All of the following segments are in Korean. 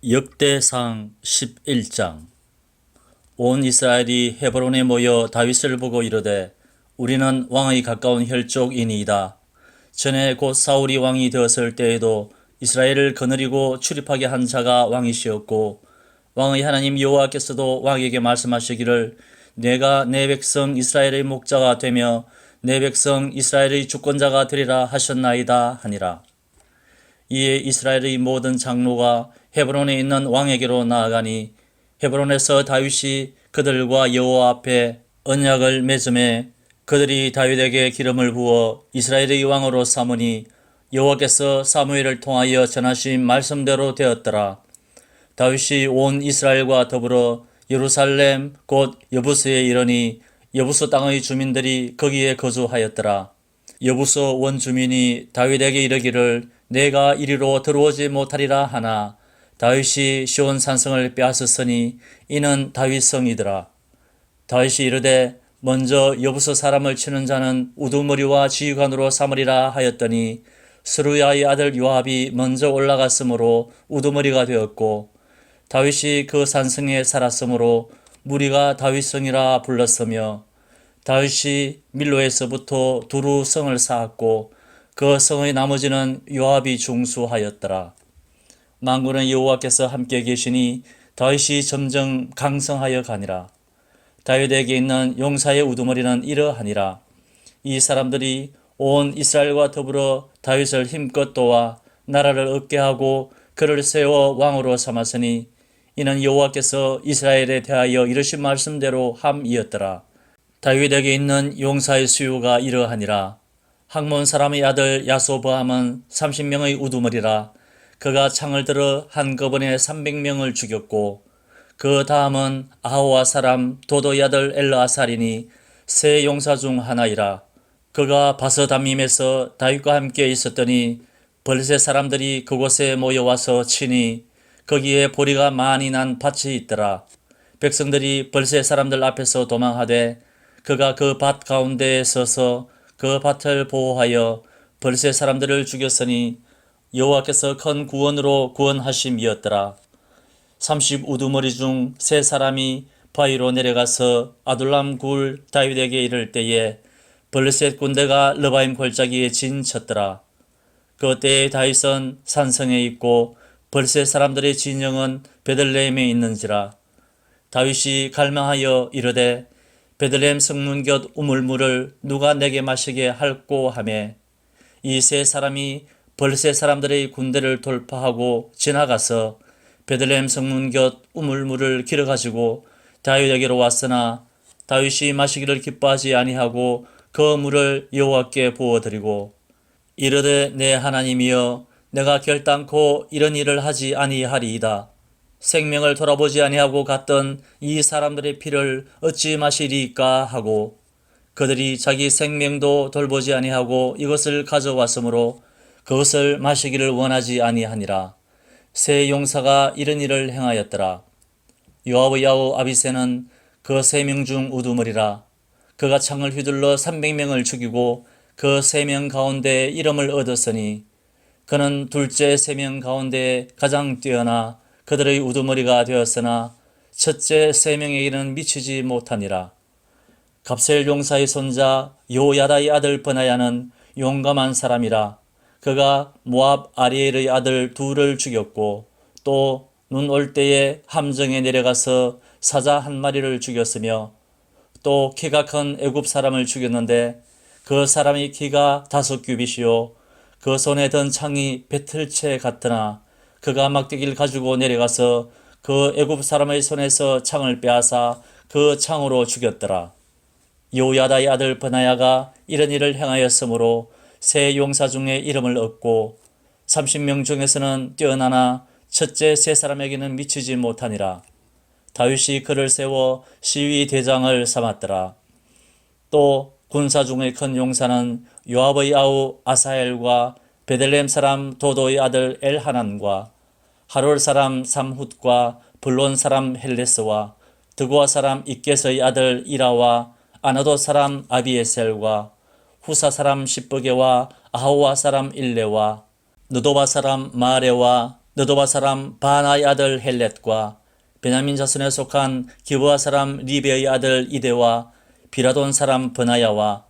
역대상 11장. 온 이스라엘이 헤브론에 모여 다윗을 보고 이르되 우리는 왕의 가까운 혈족이니이다. 전에 곧 사울이 왕이 되었을 때에도 이스라엘을 거느리고 출입하게 한 자가 왕이시었고 왕의 하나님 여호와께서도 왕에게 말씀하시기를 내가 내 백성 이스라엘의 목자가 되며 내 백성 이스라엘의 주권자가 되리라 하셨나이다 하니라. 이에 이스라엘의 모든 장로가 헤브론에 있는 왕에게로 나아가니 헤브론에서 다윗이 그들과 여호와 앞에 언약을 맺음에 그들이 다윗에게 기름을 부어 이스라엘의 왕으로 삼으니 여호와께서 사무엘을 통하여 전하신 말씀대로 되었더라. 다윗이 온 이스라엘과 더불어 예루살렘 곧 여부스에 이르니 여부스 땅의 주민들이 거기에 거주하였더라. 여부스 원주민이 다윗에게 이르기를 내가 이리로 들어오지 못하리라 하나 다윗이 시온 산성을 빼앗았으니 이는 다윗성이더라. 다윗이 이르되 먼저 여부스 사람을 치는 자는 우두머리와 지휘관으로 삼으리라 하였더니 스루야의 아들 요압이 먼저 올라갔으므로 우두머리가 되었고 다윗이 그 산성에 살았으므로 무리가 다윗성이라 불렀으며 다윗이 밀로에서부터 두루 성을 쌓았고 그 성의 나머지는 요압이 중수하였더라. 만군의 여호와께서 함께 계시니 다윗이 점점 강성하여 가니라. 다윗에게 있는 용사의 우두머리는 이러하니라. 이 사람들이 온 이스라엘과 더불어 다윗을 힘껏 도와 나라를 얻게 하고 그를 세워 왕으로 삼았으니 이는 여호와께서 이스라엘에 대하여 이르신 말씀대로 함이었더라. 다윗에게 있는 용사의 수요가 이러하니라. 학몬 사람의 아들 야소보암은 30명의 우두머리라. 그가 창을 들어 한꺼번에 300명을 죽였고 그 다음은 아호와 사람 도도의 아들 엘르아살이니 세 용사 중 하나이라. 그가 바스다밈에서 다윗과 함께 있었더니 블레셋 사람들이 그곳에 모여와서 치니 거기에 보리가 많이 난 밭이 있더라. 백성들이 블레셋 사람들 앞에서 도망하되 그가 그 밭 가운데에 서서 그 밭을 보호하여 블레셋 사람들을 죽였으니 여호와께서 큰 구원으로 구원하심이었더라. 30우두머리 중 세 사람이 바위로 내려가서 아둘람 굴 다윗에게 이를 때에 블레셋 군대가 르바임 골짜기에 진쳤더라. 그때에 다윗은 산성에 있고 블레셋 사람들의 진영은 베들레헴에 있는지라. 다윗이 갈망하여 이르되 베들레헴 성문 곁 우물물을 누가 내게 마시게 할꼬 하매 이 세 사람이 블레셋 사람들의 군대를 돌파하고 지나가서 베들레헴 성문 곁 우물물을 길어 가지고 다윗에게로 왔으나 다윗이 마시기를 기뻐하지 아니하고 그 물을 여호와께 부어드리고 이르되 내 하나님이여 내가 결단코 이런 일을 하지 아니하리이다. 생명을 돌아보지 아니하고 갔던 이 사람들의 피를 어찌 마시리까 하고 그들이 자기 생명도 돌보지 아니하고 이것을 가져왔으므로 그것을 마시기를 원하지 아니하니라. 세 용사가 이런 일을 행하였더라. 요압의 아우 아비새는 그 3명 중 우두머리라. 그가 창을 휘둘러 300명을 죽이고 그 3명 가운데 이름을 얻었으니 그는 둘째 3명 가운데 가장 뛰어나 그들의 우두머리가 되었으나 첫째 3명에게는 미치지 못하니라. 갑셀 용사의 손자 요야다의 아들 버나야는 용감한 사람이라. 그가 모압 아리엘의 아들 둘을 죽였고 또 눈 올 때에 함정에 내려가서 사자 한 마리를 죽였으며 또 키가 큰 애굽 사람을 죽였는데 그 사람의 키가 5규빗이요 그 손에 든 창이 배틀채 같으나 그가 막대기를 가지고 내려가서 그 애굽 사람의 손에서 창을 빼앗아 그 창으로 죽였더라. 요야다의 아들 버나야가 이런 일을 행하였으므로 세 용사 중에 이름을 얻고 30명 중에서는 뛰어나나 첫째 세 사람에게는 미치지 못하니라. 다윗이 그를 세워 시위 대장을 삼았더라. 또 군사 중의 큰 용사는 요압의 아우 아사엘과 베들레헴 사람 도도의 아들 엘하난과 하롤 사람 삼훗과 블론 사람 헬레스와 드고아 사람 이겟의 아들 이라와 아나도 사람 아비에셀과 후사 사람 십브게와 아호와 사람 일레와 느도바 사람 마레와 느도바 사람 바나의 아들 헬렛과 베냐민 자손에 속한 기브아 사람 리베의 아들 이데와 비라돈 사람 버나야와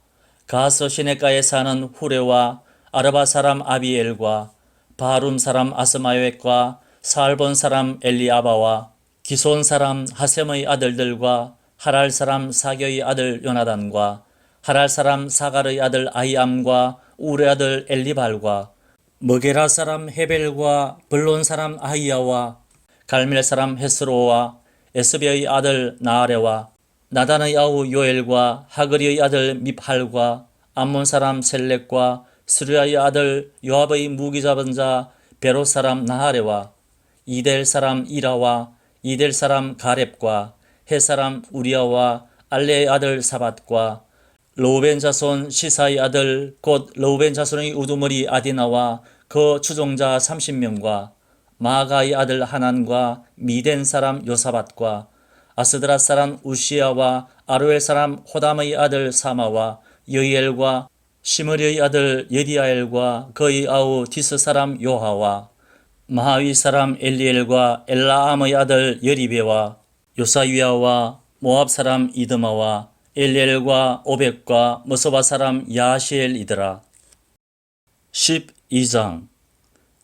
가스 시내가에 사는 후레와 아르바 사람 아비엘과 바룸 사람 아스마웻과 살본 사람 엘리아바와 기손 사람 하셈의 아들들과 하랄 사람 사교의 아들 요나단과 하랄 사람 사갈의 아들 아히암과 우르의 아들 엘리발과 머게라 사람 헤벨과 블론 사람 아히야와 갈멜 사람 헤스로와 에스베의 아들 나아레와 나단의 아우 요엘과 하그리의 아들 밉할과 암몬 사람 셀렉과 스루야의 아들 요압의 무기 잡은 자 베롯 사람 나하레와 이델 사람 이라와 이델 사람 가렙과 해 사람 우리아와 알레의 아들 사밧과 르우벤 자손 시사의 아들 곧 르우벤 자손의 우두머리 아디나와 그 추종자 30명과 마가의 아들 하난과 미덴 사람 요사밧과 아스드라 사람 우시야와 아루엘 사람 호담의 아들 사마와 여이엘과 시므리의 아들 여디아엘과 그의 아우 디스 사람 요하와 마하위 사람 엘리엘과 엘라암의 아들 여리베와 요사위아와 모압 사람 이드마와 엘리엘과 오벡과 머소바 사람 야시엘이더라. 12장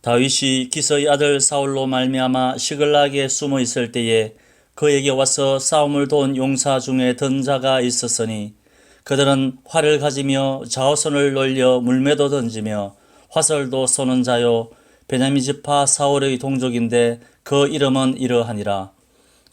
다윗이 기스의 아들 사울로 말미암아 시글락에 숨어 있을 때에 그에게 와서 싸움을 도운 용사 중에 든 자가 있었으니 그들은 활을 가지며 좌우손을 놀려 물매도 던지며 화살도 쏘는 자요 베냐민 지파 사울의 동족인데 그 이름은 이러하니라.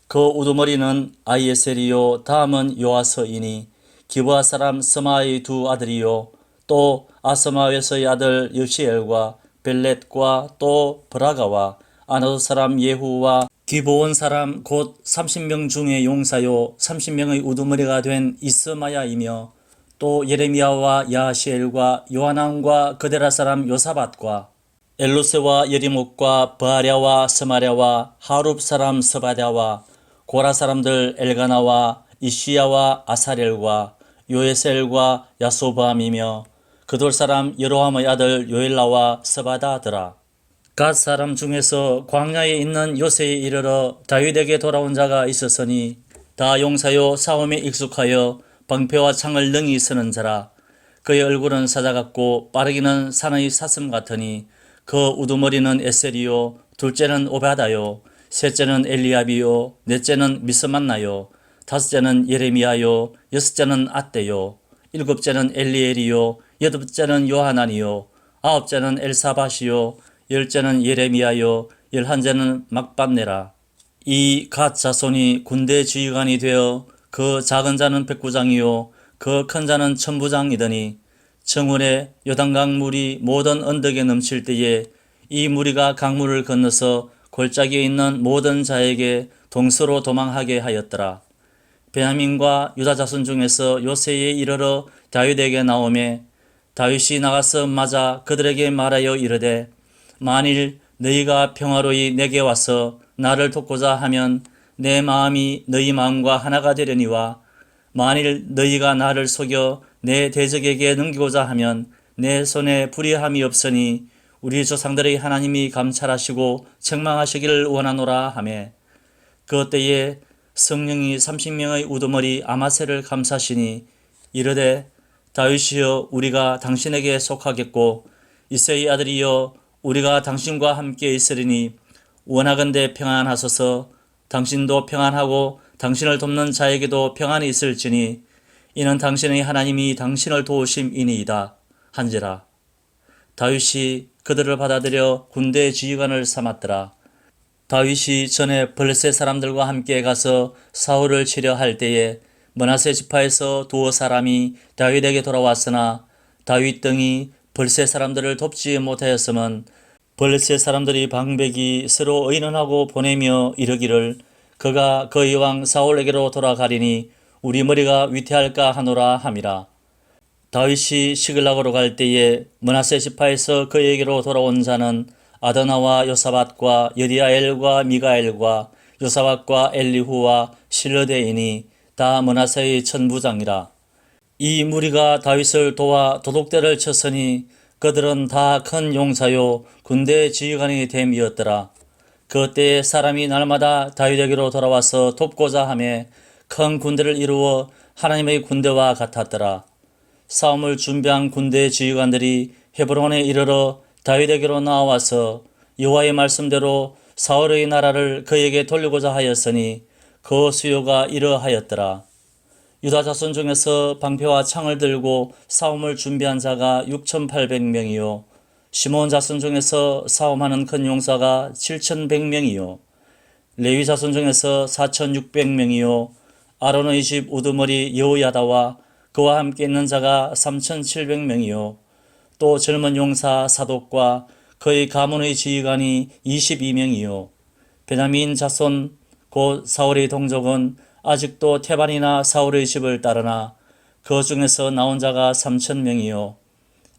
그 우두머리는 아이에셀이요 다음은 요아서이니 기브아 사람 스마의 두 아들이요 또 아스마웨스의 아들 여시엘과 벨렛과 또 브라가와 아나도 사람 예후와 기브온 사람 곧 30명 중의 용사요 30명의 우두머리가 된 이스마야이며 또 예레미야와 야시엘과 요하난과 그데라 사람 요사밧과 엘루세와 여리목과 브아랴와 스마랴와 하룹 사람 스바랴와 고라 사람들 엘가나와 이시야와 아사렐과 요에셀과 야소바함이며 그돌 사람 여로함의 아들 요엘라와 스바다더라. 갓 사람 중에서 광야에 있는 요새에 이르러 다윗에게 돌아온 자가 있었으니 다 용사요 싸움에 익숙하여 방패와 창을 능히 쓰는 자라. 그의 얼굴은 사자 같고 빠르기는 산의 사슴 같으니 그 우두머리는 에셀이요 둘째는 오바다요 셋째는 엘리압이요 넷째는 미스만나요 다섯째는 예레미야요 여섯째는 앗대요 일곱째는 엘리엘이요 여덟째는 요하난이요 아홉째는 엘사밧이요 열째는 예레미야요 열한째는 막반네라. 이 갓 자손이 군대 지휘관이 되어 그 작은 자는 백부장이요 그 큰 자는 천부장이더니 정원에 요단강 물이 모든 언덕에 넘칠 때에 이 무리가 강물을 건너서 골짜기에 있는 모든 자에게 동서로 도망하게 하였더라. 베냐민과 유다 자손 중에서 요새에 이르러 다윗에게 나오매 다윗이 나가서 맞아 그들에게 말하여 이르되 만일 너희가 평화로이 내게 와서 나를 돕고자 하면 내 마음이 너희 마음과 하나가 되려니와 만일 너희가 나를 속여 내 대적에게 넘기고자 하면 내 손에 불의함이 없으니 우리 조상들의 하나님이 감찰하시고 책망하시기를 원하노라 하매 그때에 성령이 30명의 우두머리 아마새를 감사시니 이르되 다윗이여 우리가 당신에게 속하겠고 이새의 아들이여 우리가 당신과 함께 있으리니 원하건대 평안하소서. 당신도 평안하고 당신을 돕는 자에게도 평안이 있을지니 이는 당신의 하나님이 당신을 도우심이니이다 한지라. 다윗이 그들을 받아들여 군대 지휘관을 삼았더라. 다윗이 전에 블레셋 사람들과 함께 가서 사울을 치려 할 때에 므낫세 지파에서 두어 사람이 다윗에게 돌아왔으나 다윗 등이 블레셋 사람들을 돕지 못하였음은 블레셋 사람들이 방백이 서로 의논하고 보내며 이르기를 그가 그의 왕 사울에게로 돌아가리니 우리 머리가 위태할까 하노라 함이라. 다윗이 시글락으로 갈 때에 므낫세 지파에서 그에게로 돌아온 자는 아드나와 요사밧과 여디아엘과 미가엘과 요사밧과 엘리후와 실르데이니 다 므낫세의 천부장이라. 이 무리가 다윗을 도와 도독대를 쳤으니 그들은 다 큰 용사요 군대 지휘관이 됨이었더라. 그때에 사람이 날마다 다윗에게로 돌아와서 돕고자 하며 큰 군대를 이루어 하나님의 군대와 같았더라. 싸움을 준비한 군대 지휘관들이 헤브론에 이르러 다윗에게로 나와서 여호와의 말씀대로 사울의 나라를 그에게 돌리고자 하였으니 그 수요가 이러하였더라. 유다 자손 중에서 방패와 창을 들고 싸움을 준비한 자가 6,800명이요 시몬 자손 중에서 싸움하는 큰 용사가 7,100명이요 레위 자손 중에서 4,600명이요 아론의 집 우두머리 여호야다와 그와 함께 있는 자가 3,700명이요 또 젊은 용사 사독과 그의 가문의 지휘관이 22명이요 베냐민 자손 곧 사울의 동족은 아직도 태반이나 사울의 집을 따르나 그 중에서 나온 자가 3,000명이요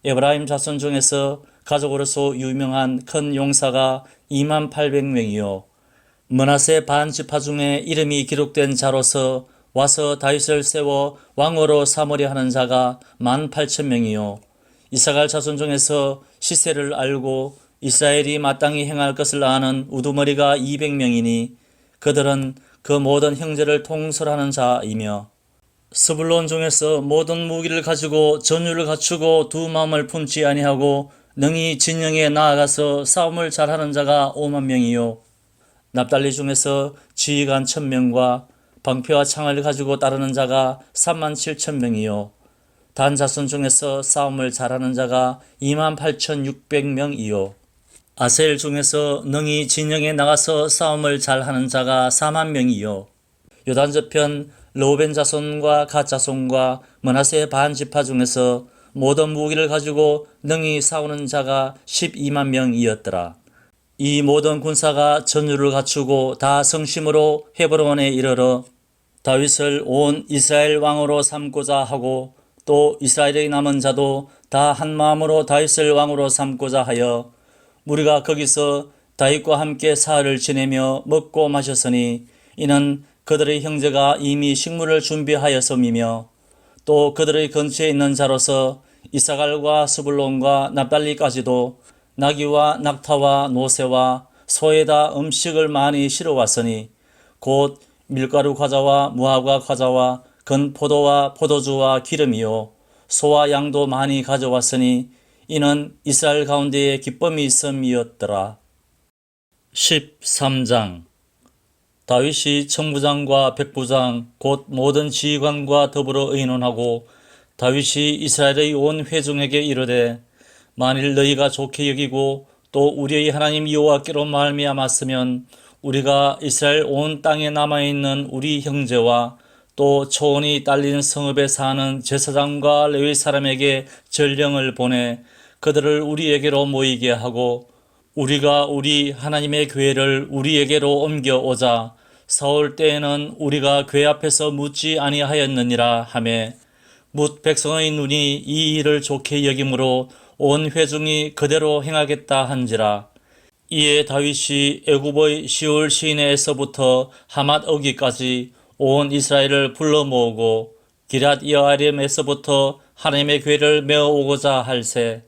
에브라임 자손 중에서 가족으로서 유명한 큰 용사가 28,000명이요 므낫세 반 지파 중에 이름이 기록된 자로서 와서 다윗을 세워 왕으로 삼으려 하는 자가 18,000명이요 이사갈 자손 중에서 시세를 알고 이스라엘이 마땅히 행할 것을 아는 우두머리가 200명이니 그들은 그 모든 형제를 통솔하는 자이며 스불론 중에서 모든 무기를 가지고 전율을 갖추고 두 마음을 품지 아니하고 능히 진영에 나아가서 싸움을 잘하는 자가 50,000명이요 납달리 중에서 지휘관 1,000명과 방패와 창을 가지고 따르는 자가 37,000명이요 단 자손 중에서 싸움을 잘하는 자가 28,600명이요 아셀 중에서 능히 진영에 나가서 싸움을 잘하는 자가 40,000명이요 요단 저편 르우벤 자손과 갓 자손과 므낫세 반 지파 중에서 모든 무기를 가지고 능히 싸우는 자가 120,000명이었더라. 이 모든 군사가 전율을 갖추고 다 성심으로 헤브론에 이르러 다윗을 온 이스라엘 왕으로 삼고자 하고 또 이스라엘의 남은 자도 다 한마음으로 다윗을 왕으로 삼고자 하여 우리가 거기서 다윗과 함께 사흘을 지내며 먹고 마셨으니 이는 그들의 형제가 이미 식물을 준비하였음이며 또 그들의 근처에 있는 자로서 이사갈과 스불론과 납달리까지도 나귀와 낙타와 노새와 소에다 음식을 많이 실어왔으니 곧 밀가루 과자와 무화과 과자와 건포도와 포도주와 기름이요 소와 양도 많이 가져왔으니 이는 이스라엘 가운데에 기쁨이 있음이었더라. 13장 다윗이 천부장과 백부장 곧 모든 지휘관과 더불어 의논하고 다윗이 이스라엘의 온 회중에게 이르되 만일 너희가 좋게 여기고 또 우리의 하나님 여호와께로 말미암았으면 우리가 이스라엘 온 땅에 남아있는 우리 형제와 또 초원이 딸린 성읍에 사는 제사장과 레위 사람에게 전령을 보내 그들을 우리에게로 모이게 하고 우리가 우리 하나님의 교회를 우리에게로 옮겨오자 사울 때에는 우리가 교회 앞에서 묻지 아니하였느니라 하매 뭇 백성의 눈이 이 일을 좋게 여김으로 온 회중이 그대로 행하겠다 한지라. 이에 다윗이 애굽의 시울 시내에서부터 하맛 어기까지 온 이스라엘을 불러 모으고 기럇 여아림에서부터 하나님의 교회를 메어 오고자 할세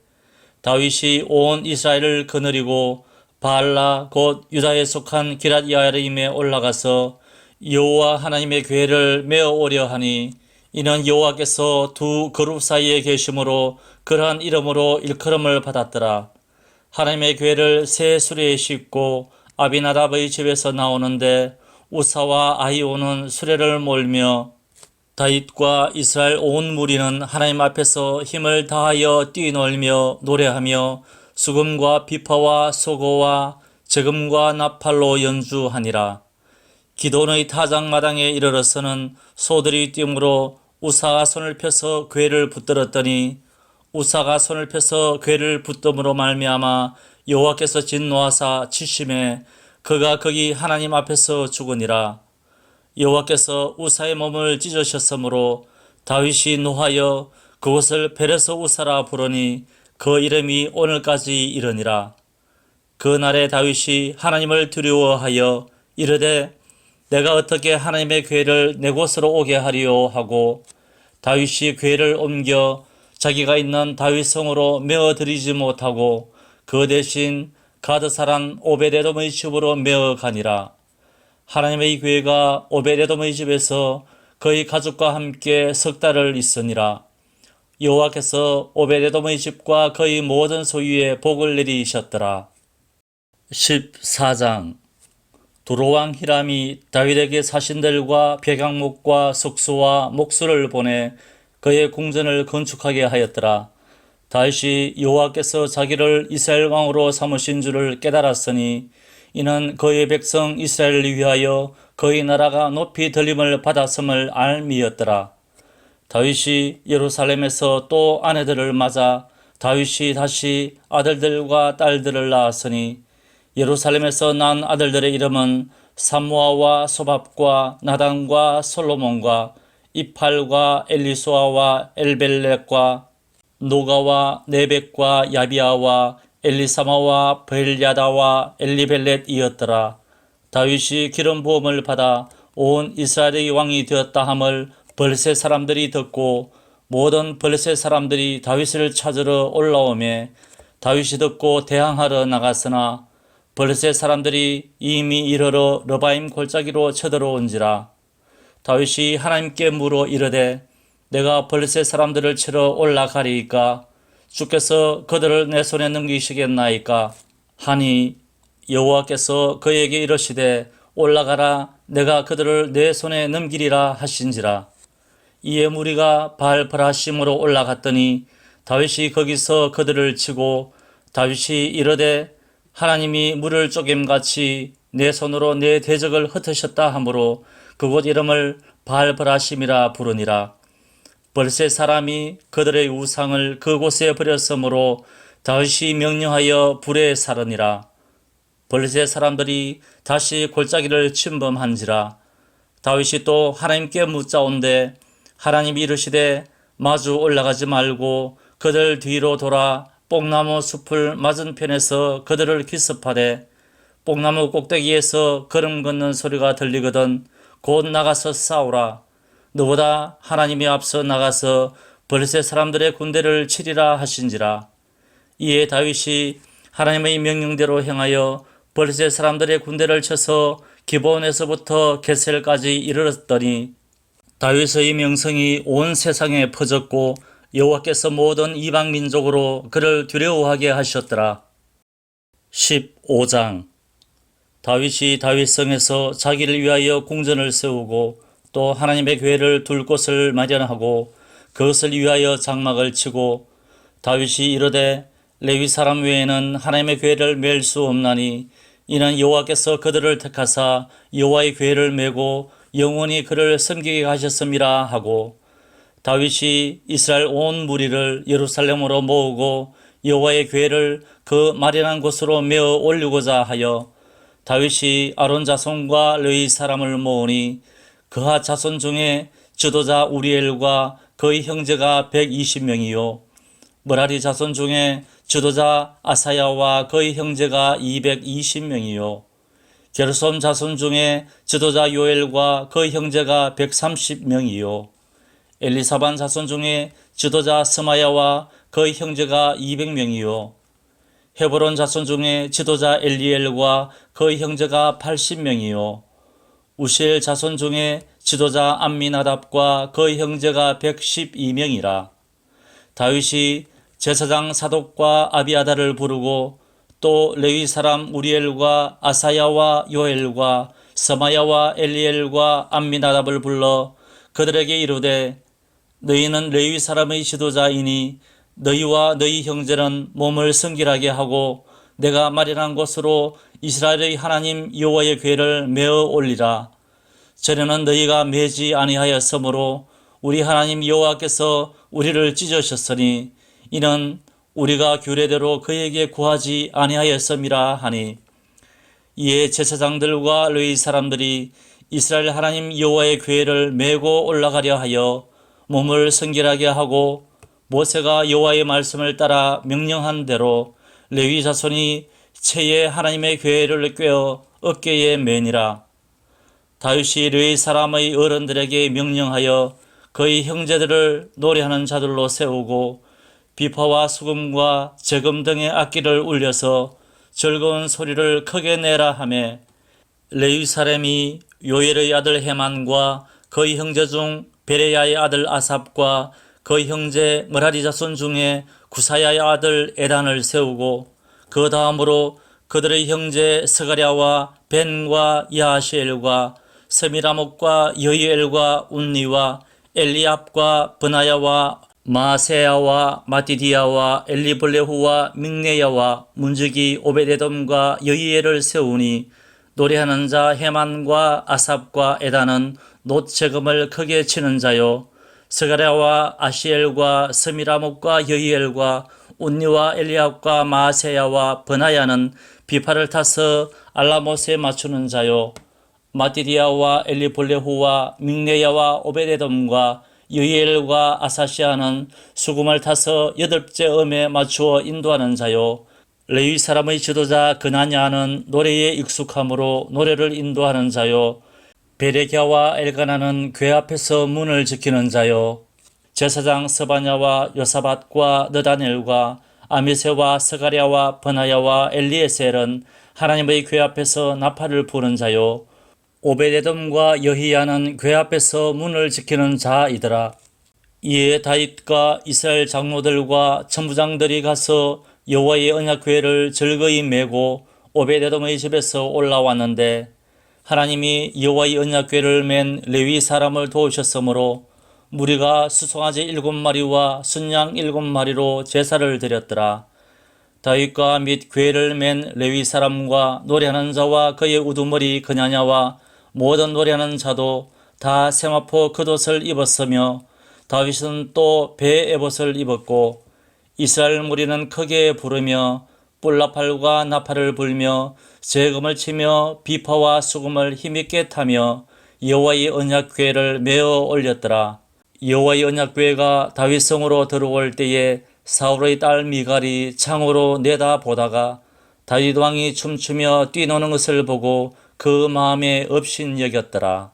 다윗이 온 이스라엘을 거느리고 바알라 곧 유다에 속한 기럇 여아림에 올라가서 여호와 하나님의 교회를 메어 오려 하니 이는 여호와께서 두 그룹 사이에 계심으로 그러한 이름으로 일컬음을 받았더라. 하나님의 교회를 새 수레에 싣고 아비나답의 집에서 나오는데 우사와 아히오는 수레를 몰며 다윗과 이스라엘 온 무리는 하나님 앞에서 힘을 다하여 뛰놀며 노래하며 수금과 비파와 소고와 제금과 나팔로 연주하니라. 기돈의 타작마당에 이르러서는 소들이 뛰므로 우사가 손을 펴서 궤를 붙들었더니 우사가 손을 펴서 궤를 붙듦으로 말미암아 여호와께서 진노하사 치심에 그가 거기 하나님 앞에서 죽으니라. 여호와께서 우사의 몸을 찢으셨으므로 다윗이 노하여 그곳을 베레스 우사라 부르니 그 이름이 오늘까지 이르니라. 그날에 다윗이 하나님을 두려워하여 이르되 내가 어떻게 하나님의 궤를 내 곳으로 오게 하리요 하고 다윗이 궤를 옮겨 자기가 있는 다윗성으로 메어드리지 못하고 그 대신 가드 사람 오베데돔의 집으로 메어 가니라. 하나님의 교회가 오베데돔의 집에서 그의 가족과 함께 석 달을 있으니라. 여호와께서 오베데돔의 집과 그의 모든 소유에 복을 내리셨더라. 14장. 두로왕 히람이 다윗에게 사신들과 백향목과 석수와 목수를 보내 그의 궁전을 건축하게 하였더라. 다윗이 여호와께서 자기를 이스라엘 왕으로 삼으신 줄을 깨달았으니 이는 그의 백성 이스라엘을 위하여 그의 나라가 높이 들림을 받았음을 알미였더라. 다윗이 예루살렘에서 또 아내들을 맞아 다윗이 다시 아들들과 딸들을 낳았으니 예루살렘에서 난 아들들의 이름은 삼무아와 소밥과 나단과 솔로몬과 이팔과 엘리수아와 엘벨렉과 노가와 네벡과 야비아와 엘리사마와 벨야다와 엘리벨렛이었더라. 다윗이 기름 부음을 받아 온 이스라엘의 왕이 되었다 함을 블레셋 사람들이 듣고 모든 블레셋 사람들이 다윗을 찾으러 올라오매 다윗이 듣고 대항하러 나갔으나 블레셋 사람들이 이미 이르러 르바임 골짜기로 쳐들어온지라. 다윗이 하나님께 물어 이르되 내가 블레셋 사람들을 치러 올라가리이까 주께서 그들을 내 손에 넘기시겠나이까 하니 여호와께서 그에게 이르시되 올라가라 내가 그들을 내 손에 넘기리라 하신지라. 이에 무리가 바알페라심으로 올라갔더니 다윗이 거기서 그들을 치고 다윗이 이르되 하나님이 물을 쪼갰같이 내 손으로 내 대적을 흩으셨다 하므로 그곳 이름을 바알페라심이라 부르니라. 블레셋 사람이 그들의 우상을 그곳에 버렸으므로 다윗이 명령하여 불에 사르니라. 블레셋 사람들이 다시 골짜기를 침범한지라. 다윗이 또 하나님께 묻자온데 하나님이 이르시되 마주 올라가지 말고 그들 뒤로 돌아 뽕나무 숲을 맞은편에서 그들을 기습하되 뽕나무 꼭대기에서 걸음 걷는 소리가 들리거든 곧 나가서 싸우라. 너보다 하나님이 앞서 나가서 블레셋 사람들의 군대를 치리라 하신지라. 이에 다윗이 하나님의 명령대로 행하여 블레셋 사람들의 군대를 쳐서 기브온에서부터 게셀까지 이르렀더니 다윗의 명성이 온 세상에 퍼졌고 여호와께서 모든 이방 민족으로 그를 두려워하게 하셨더라. 15장. 다윗이 다윗성에서 자기를 위하여 궁전을 세우고 또 하나님의 교회를 둘 곳을 마련하고 그것을 위하여 장막을 치고 다윗이 이르되 레위 사람 외에는 하나님의 교회를 맬 수 없나니 이는 여호와께서 그들을 택하사 여호와의 교회를 메고 영원히 그를 섬기게 하셨음이라 하고 다윗이 이스라엘 온 무리를 예루살렘으로 모으고 여호와의 교회를 그 마련한 곳으로 메어 올리고자 하여 다윗이 아론 자손과 레위 사람을 모으니 그하 자손 중에 지도자 우리엘과 그의 형제가 120명이요 므라리 자손 중에 지도자 아사야와 그의 형제가 220명이요 게르솜 자손 중에 지도자 요엘과 그의 형제가 130명이요 엘리사반 자손 중에 지도자 스마야와 그의 형제가 200명이요 헤브론 자손 중에 지도자 엘리엘과 그의 형제가 80명이요 우시엘 자손 중에 지도자 암미나답과 그의 형제가 112명이라. 다윗이 제사장 사독과 아비아다를 부르고 또 레위 사람 우리엘과 아사야와 요엘과 스마야와 엘리엘과 암미나답을 불러 그들에게 이르되 너희는 레위 사람의 지도자이니 너희와 너희 형제는 몸을 성결하게 하고 내가 마련한 곳으로 이스라엘의 하나님 여호와의 궤를 메어 올리라. 전에는 너희가 매지 아니하였으므로 우리 하나님 여호와께서 우리를 찢으셨으니 이는 우리가 규례대로 그에게 구하지 아니하였음이라 하니 이에 제사장들과 레위 사람들이 이스라엘 하나님 여호와의 궤를 메고 올라가려 하여 몸을 성결하게 하고 모세가 여호와의 말씀을 따라 명령한 대로 레위 자손이 채에 하나님의 궤를 꿰어 어깨에 매니라. 다윗이 레위 사람의 어른들에게 명령하여 그의 형제들을 노래하는 자들로 세우고 비파와 수금과 재금 등의 악기를 울려서 즐거운 소리를 크게 내라 하매 레위 사람이 요엘의 아들 헤만과 그의 형제 중 베레야의 아들 아삽과 그의 형제 머라리 자손 중에 구사야의 아들 에단을 세우고 그 다음으로 그들의 형제 스가랴와 벤과 야하시엘과 스미라목과 여이엘과 운니와 엘리압과 브나야와 마세야와 마디디야와 엘리블레후와 믹네야와 문지기 오베데돔과 여이엘을 세우니 노래하는 자 헤만과 아삽과 에단은 놋재금을 크게 치는 자요 스가랴와 아시엘과 스미라목과 여이엘과 운니와 엘리압과 마세야와 브나야는 비파를 타서 알라못에 맞추는 자요 마디디야와 엘리볼레후와 믹네야와 오베데돔과 여이엘과 아사시아는 수금을 타서 8째 음에 맞추어 인도하는 자요 레위 사람의 지도자 그나냐는 노래에 익숙함으로 노래를 인도하는 자요 베레갸와 엘가나는 궤 앞에서 문을 지키는 자요 제사장 스바냐와 요사밧과 느다넬과 아미세와 스가랴와 버나야와 엘리에셀은 하나님의 궤 앞에서 나팔을 부는 자요 오베데돔과 여히야는 궤 앞에서 문을 지키는 자이더라. 이에 다윗과 이스라엘 장로들과 천부장들이 가서 여호와의 언약궤를 즐거이 메고 오베데돔의 집에서 올라왔는데 하나님이 여호와의 언약궤를 맨 레위 사람을 도우셨으므로 무리가 수송아지 7마리와 순양 7마리로 제사를 드렸더라. 다윗과 및 궤를 맨 레위 사람과 노래하는 자와 그의 우두머리 그냐냐와 모든 노래하는 자도 다 세마포 겉옷을 입었으며 다윗은 또 배 에봇을 입었고 이스라엘 무리는 크게 부르며 뿔나팔과 나팔을 불며 재금을 치며 비파와 수금을 힘있게 타며 여호와의 언약궤를 메어 올렸더라. 여호와의 언약궤가 다윗성으로 들어올 때에 사울의 딸 미갈이 창으로 내다보다가 다윗 왕이 춤추며 뛰노는 것을 보고 그 마음에 업신여겼더라.